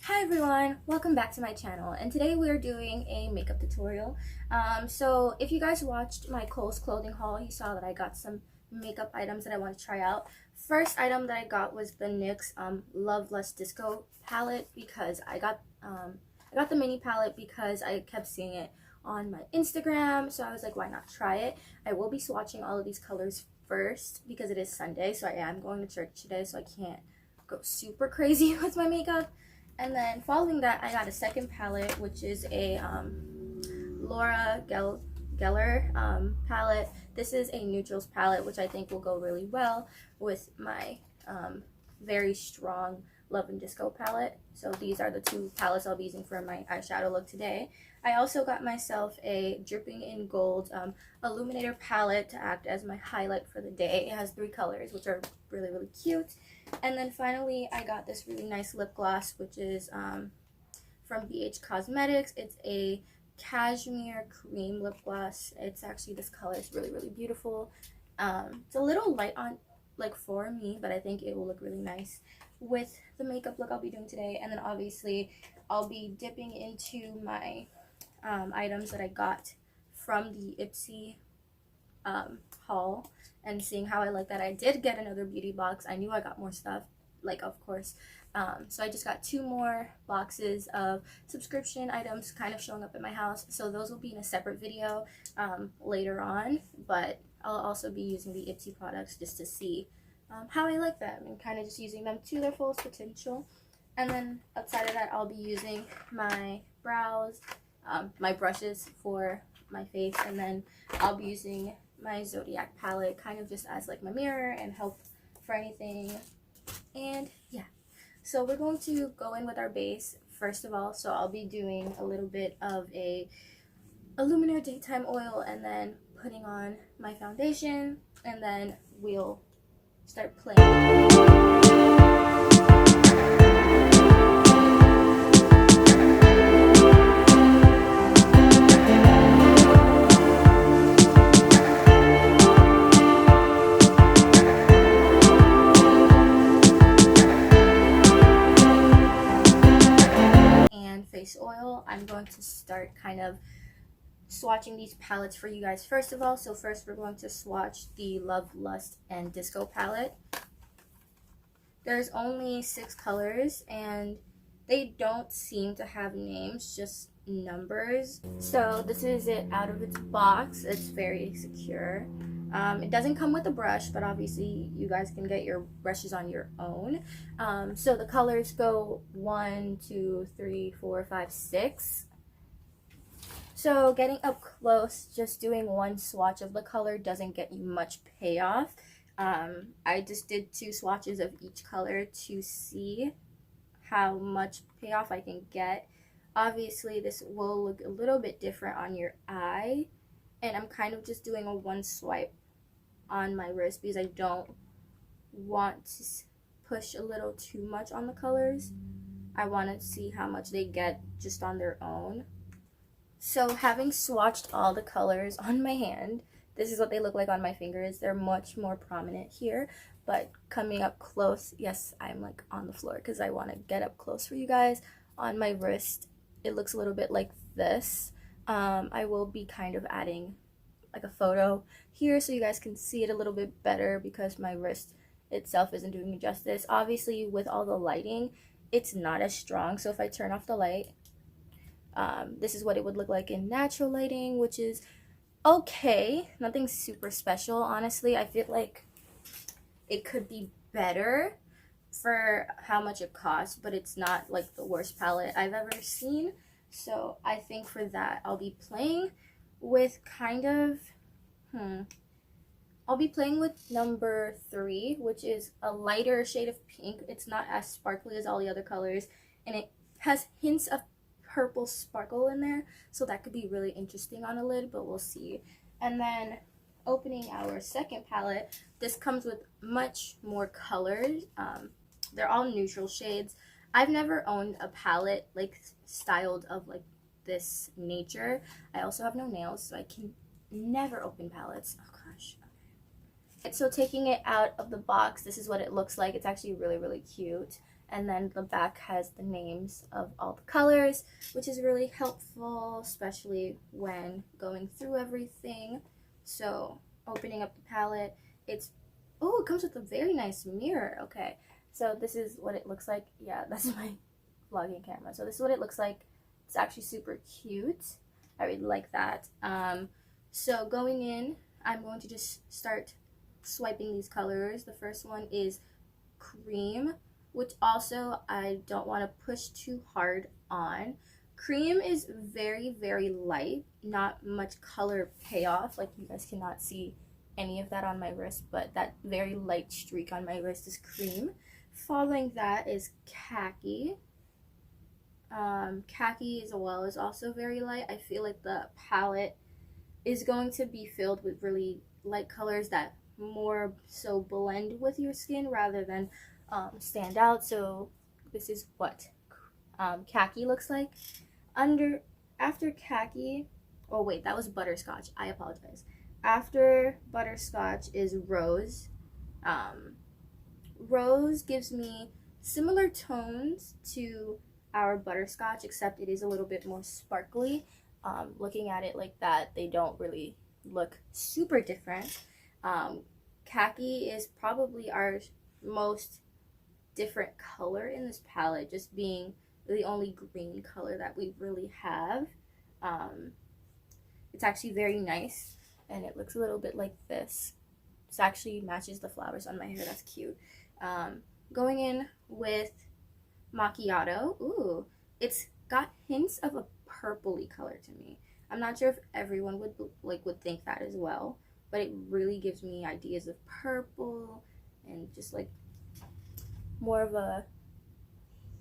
Hi everyone, welcome back to my channel, and today we are doing a makeup tutorial. So if you guys watched my Kohl's clothing haul, you saw that I got some makeup items that I want to try out. First item that I got was the NYX Love Lust Disco palette, because I got the mini palette because I kept seeing it on my Instagram, so I was like, why not try it? I will be swatching all of these colors first because it is Sunday, so I am going to church today, so I can't go super crazy with my makeup. And then following that, I got a second palette, which is a Laura Geller palette. This is a neutrals palette, which I think will go really well with my very strong Love and Disco palette. So these are the two palettes I'll be using for my eyeshadow look today. I also got myself a Dripping in Gold illuminator palette to act as my highlight for the day. It has 3 colors, which are really, really cute. And then finally, I got this really nice lip gloss, which is from BH Cosmetics. It's a cashmere cream lip gloss. It's actually, this color is really, really beautiful. It's a little light on, like, for me, but I think it will look really nice with the makeup look I'll be doing today. And then obviously, I'll be dipping into my items that I got from the Ipsy haul and seeing how I like that. I did get another beauty box. I knew I got more stuff, like, of course. So I just got 2 more boxes of subscription items kind of showing up at my house. So those will be in a separate video later on, but I'll also be using the Ipsy products just to see how I like them and kind of just using them to their fullest potential. And then outside of that, I'll be using my brows, my brushes for my face, and then I'll be using my Zodiac palette kind of just as like my mirror and help for anything. And yeah, so we're going to go in with our base first of all. So I'll be doing a little bit of a Illuminator Daytime Oil and then putting on my foundation, and then we'll start playing. Face oil, I'm going to start kind of swatching these palettes for you guys first of all. So first we're going to swatch the Love, Lust, and Disco palette. There's only 6 colors and they don't seem to have names, just numbers. So this is it out of its box. It's very secure. It doesn't come with a brush, but obviously you guys can get your brushes on your own. So the colors go 1, 2, 3, 4, 5, 6. So getting up close, just doing one swatch of the color doesn't get you much payoff. I just did 2 swatches of each color to see how much payoff I can get. Obviously this will look a little bit different on your eye, and I'm kind of just doing a 1 swipe on my wrist because I don't want to push a little too much on the colors. I want to see how much they get just on their own. So having swatched all the colors on my hand, this is what they look like on my fingers. They're much more prominent here, but coming up close, yes, I'm like on the floor because I want to get up close for you guys. On my wrist, it looks a little bit like this. I will be kind of adding like a photo here so you guys can see it a little bit better because my wrist itself isn't doing it justice. Obviously with all the lighting, it's not as strong, so if I turn off the light, this is what it would look like in natural lighting, which is okay, nothing super special. Honestly, I feel like it could be better for how much it costs, but it's not like the worst palette I've ever seen. So I think for that I'll be playing with kind of I'll be playing with number 3, which is a lighter shade of pink. It's not as sparkly as all the other colors, and it has hints of purple sparkle in there, so that could be really interesting on a lid, but we'll see. And then opening our second palette, this comes with much more colors. They're all neutral shades. I've never owned a palette like styled of like this nature. I also have no nails, so I can never open palettes. Oh gosh. Okay. So taking it out of the box, this is what it looks like. It's actually really, really cute. and then the back has the names of all the colors, which is really helpful, especially when going through everything. So opening up the palette, it comes with a very nice mirror. Okay, so this is what it looks like. Yeah, that's my vlogging camera. So this is what it looks like. It's actually super cute. I really like that. So going in, I'm going to just start swiping these colors. The first one is Cream, which also I don't want to push too hard on. Cream is very, very light, not much color payoff. Like, you guys cannot see any of that on my wrist, but that very light streak on my wrist is Cream. Following that is Khaki. Khaki as well is also very light. I feel like the palette is going to be filled with really light colors that more so blend with your skin rather than stand out. So this is what Khaki looks like. After Khaki, oh wait, that was Butterscotch. I apologize. After Butterscotch is Rose. Rose gives me similar tones to our Butterscotch, except it is a little bit more sparkly. Looking at it like that, they don't really look super different. Khaki is probably our most different color in this palette, just being the only green color that we really have. It's actually very nice, and it looks a little bit like this. This actually matches the flowers on my hair. That's cute. Going in with Macchiato. Ooh, it's got hints of a purpley color to me. I'm not sure if everyone would think that as well, but it really gives me ideas of purple and just like more of a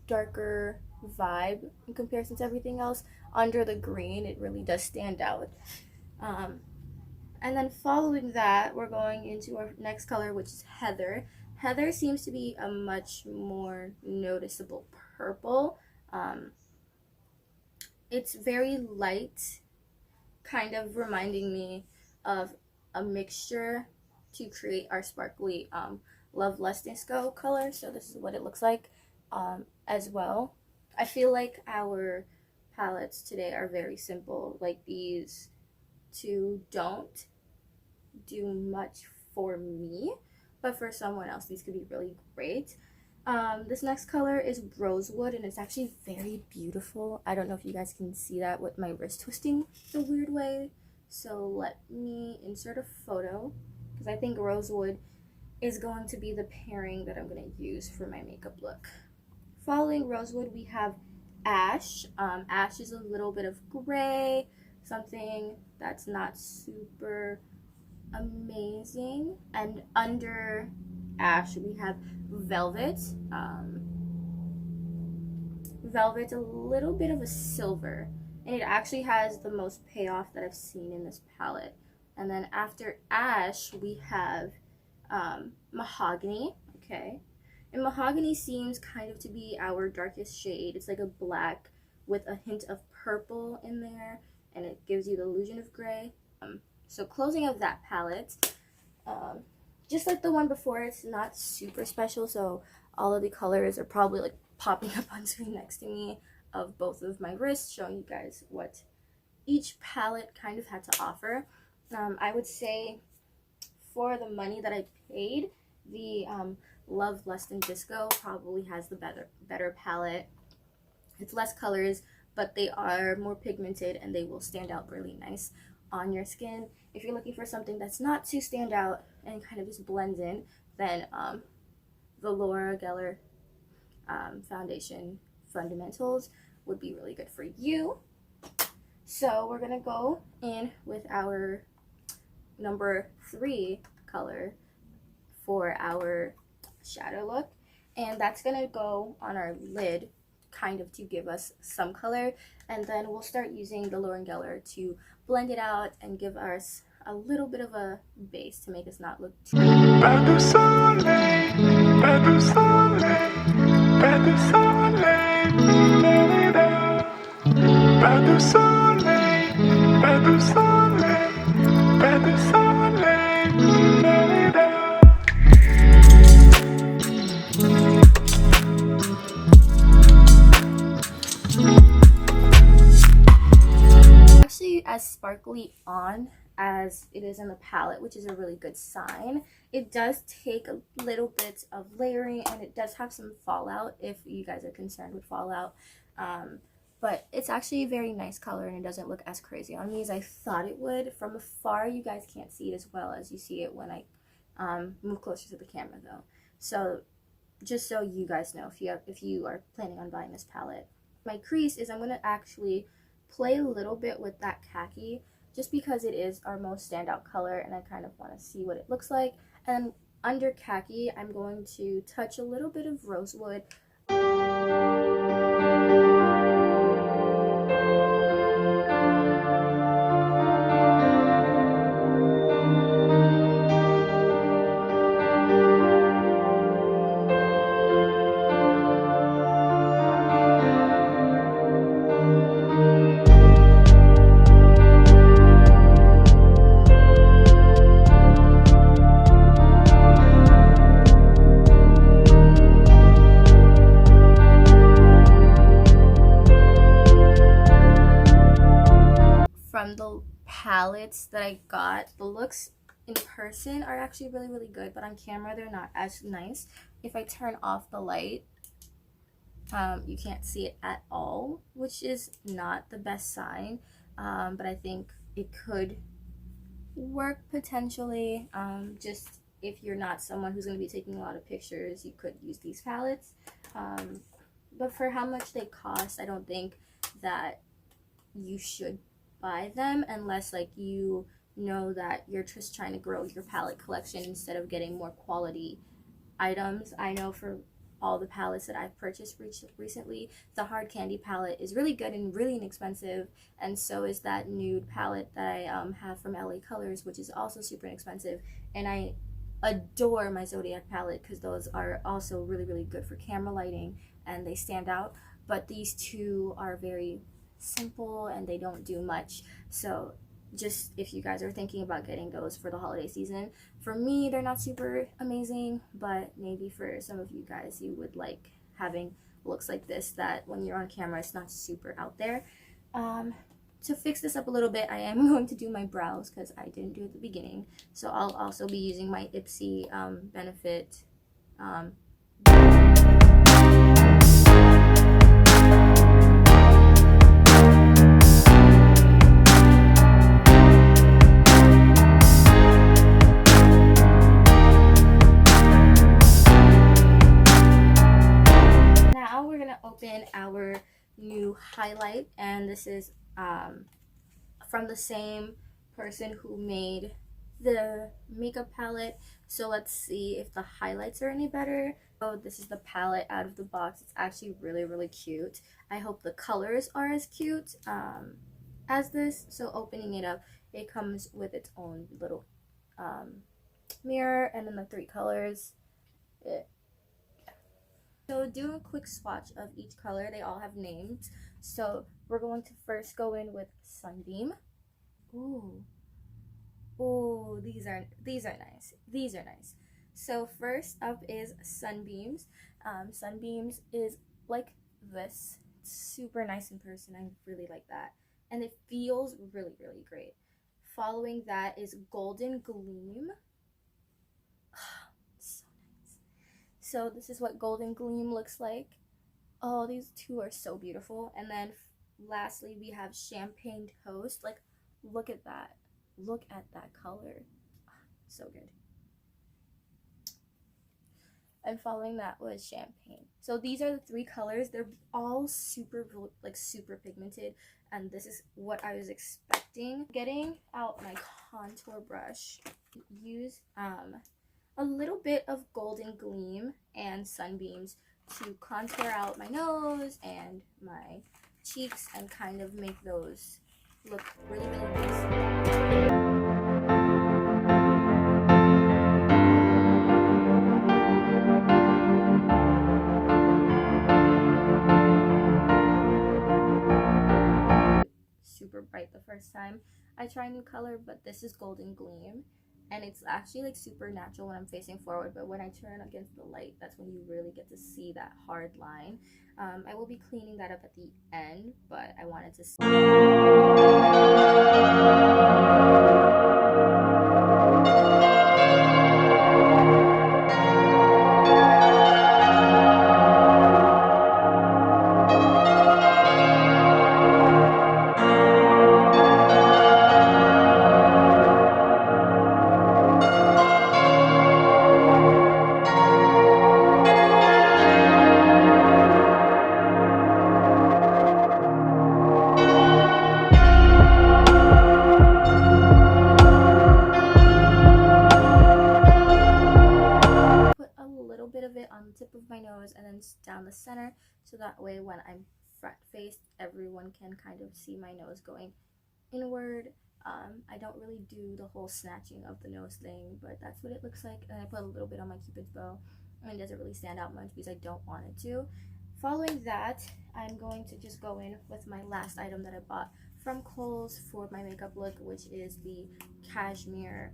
darker vibe in comparison to everything else. Under the green, it really does stand out. And then following that, we're going into our next color, which is Heather. Heather seems to be a much more noticeable purple. It's very light, kind of reminding me of a mixture to create our sparkly Love Less Disco color. So this is what it looks like as well. I feel like our palettes today are very simple. Like, these two don't do much for me, but for someone else these could be really great. This next color is Rosewood, and it's actually very beautiful. I don't know if you guys can see that with my wrist twisting the weird way, so let me insert a photo, because I think Rosewood is going to be the pairing that I'm going to use for my makeup look. Following Rosewood, we have Ash. Ash is a little bit of gray, something that's not super amazing. And under Ash, we have Velvet. Velvet, a little bit of a silver, and it actually has the most payoff that I've seen in this palette. And then after Ash, we have Mahogany. Okay, and Mahogany seems kind of to be our darkest shade. It's like a black with a hint of purple in there, and it gives you the illusion of gray. So closing of that palette, just like the one before, it's not super special, so all of the colors are probably like popping up on screen next to me of both of my wrists, showing you guys what each palette kind of had to offer. I would say for the money that I paid, the Love Less Than Disco probably has the better palette. It's less colors, but they are more pigmented and they will stand out really nice on your skin. If you're looking for something that's not too stand out and kind of just blends in, then the Laura Geller Foundation Fundamentals would be really good for you. So we're gonna go in with our number 3 color for our shadow look, and that's gonna go on our lid, kind of to give us some color, and then we'll start using the Laura Geller to blend it out and give us a little bit of a base to make us not look too Pas de soleil, pas de soleil, pas de soleil, pas de soleil, pas de soleil, pas de soleil. as sparkly on as it is in the palette, which is a really good sign. It does take a little bit of layering, and it does have some fallout if you guys are concerned with fallout. But it's actually a very nice color, and it doesn't look as crazy on me as I thought it would. From afar, you guys can't see it as well as you see it when I move closer to the camera, though. So just so you guys know, if you are planning on buying this palette, my crease is I'm going to actually play a little bit with that khaki, just because it is our most standout color, and I kind of want to see what it looks like. And under khaki, I'm going to touch a little bit of rosewood. From the palettes that I got, the looks in person are actually really, really good, but on camera they're not as nice. If I turn off the light, you can't see it at all, which is not the best sign, but I think it could work potentially. Just if you're not someone who's going to be taking a lot of pictures, you could use these palettes, but for how much they cost, I don't think that you should buy them unless like you know that you're just trying to grow your palette collection instead of getting more quality items. I know for all the palettes that I've purchased recently, the hard candy palette is really good and really inexpensive, and so is that nude palette that I have from LA Colors, which is also super inexpensive. And I adore my Zodiac palette because those are also really, really good for camera lighting and they stand out, but these two are very simple and they don't do much. So just if you guys are thinking about getting those for the holiday season, for me they're not super amazing, but maybe for some of you guys you would like having looks like this that when you're on camera it's not super out there. To fix this up a little bit, I am going to do my brows because I didn't do it at the beginning, so I'll also be using my Ipsy Benefit open our new highlight, and this is from the same person who made the makeup palette. So let's see if the highlights are any better. Oh, this is the palette out of the box. It's actually really, really cute. I hope the colors are as cute as this. So opening it up, it comes with its own little mirror, and then the 3 colors. So do a quick swatch of each color. They all have names. So we're going to first go in with Sunbeam. Ooh, these are nice. These are nice. So first up is Sunbeams. Sunbeams is like this. It's super nice in person. I really like that, and it feels really, really great. Following that is Golden Gleam. So this is what Golden Gleam looks like. Oh, these two are so beautiful. And then lastly, we have Champagne Toast. Like, look at that. Look at that color. So good. And following that was Champagne. So these are the 3 colors. They're all super, like, super pigmented. And this is what I was expecting. Getting out my contour brush, use a little bit of Golden Gleam and Sunbeams to contour out my nose and my cheeks and kind of make those look really, really nice. Super bright the first time I try a new color, but this is Golden Gleam, and it's actually like super natural when I'm facing forward, but when I turn against the light, that's when you really get to see that hard line. I will be cleaning that up at the end, but I wanted to put a little bit of it on the tip of my nose and then down the center, so that way when I'm front faced, everyone can kind of see my nose going inward. I don't really do the whole snatching of the nose thing, but that's what it looks like. And I put a little bit on my cupid's bow, and it doesn't really stand out much because I don't want it to. Following that, I'm going to just go in with my last item that I bought from Kohl's for my makeup look, which is the cashmere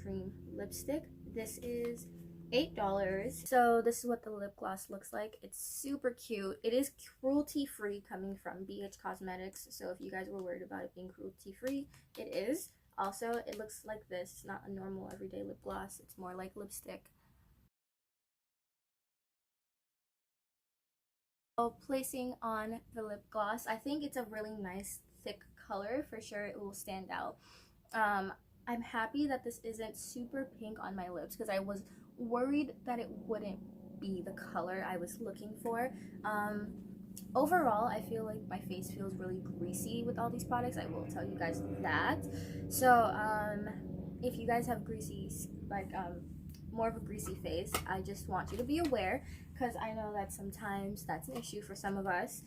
cream lipstick. This is $8. So this is what the lip gloss looks like. It's super cute. It is cruelty free, coming from BH Cosmetics, so if you guys were worried about it being cruelty free, it is. Also, it looks like this. It's not a normal everyday lip gloss, it's more like lipstick. So placing on the lip gloss, I think it's a really nice thick color. For sure it will stand out. I'm happy that this isn't super pink on my lips because I was worried that it wouldn't be the color I was looking for. Overall, I feel like my face feels really greasy with all these products. I will tell you guys that. So if you guys have greasy, like more of a greasy face, I just want you to be aware, because I know that sometimes that's an issue for some of us.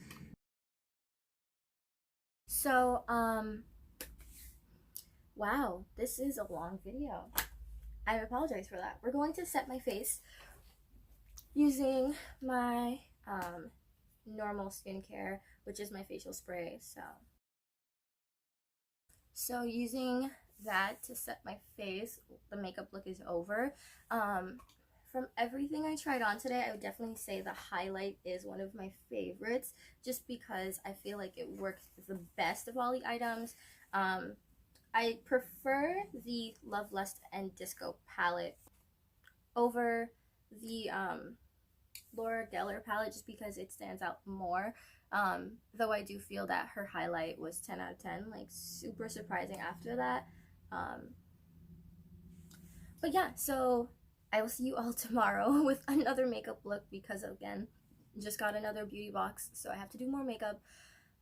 So wow, this is a long video. I apologize for that. We're going to set my face using my normal skincare, which is my facial spray. So using that to set my face, the makeup look is over. From everything I tried on today, I would definitely say the highlight is one of my favorites, just because I feel like it works the best of all the items. I prefer the Love, Lust, and Disco palette over the Laura Geller palette, just because it stands out more. Though I do feel that her highlight was 10 out of 10, like super surprising after that. But yeah, so I will see you all tomorrow with another makeup look, because again, just got another beauty box, so I have to do more makeup.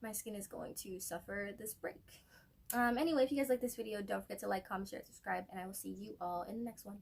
My skin is going to suffer this break. Anyway, if you guys like this video, don't forget to like, comment, share, subscribe, and I will see you all in the next one.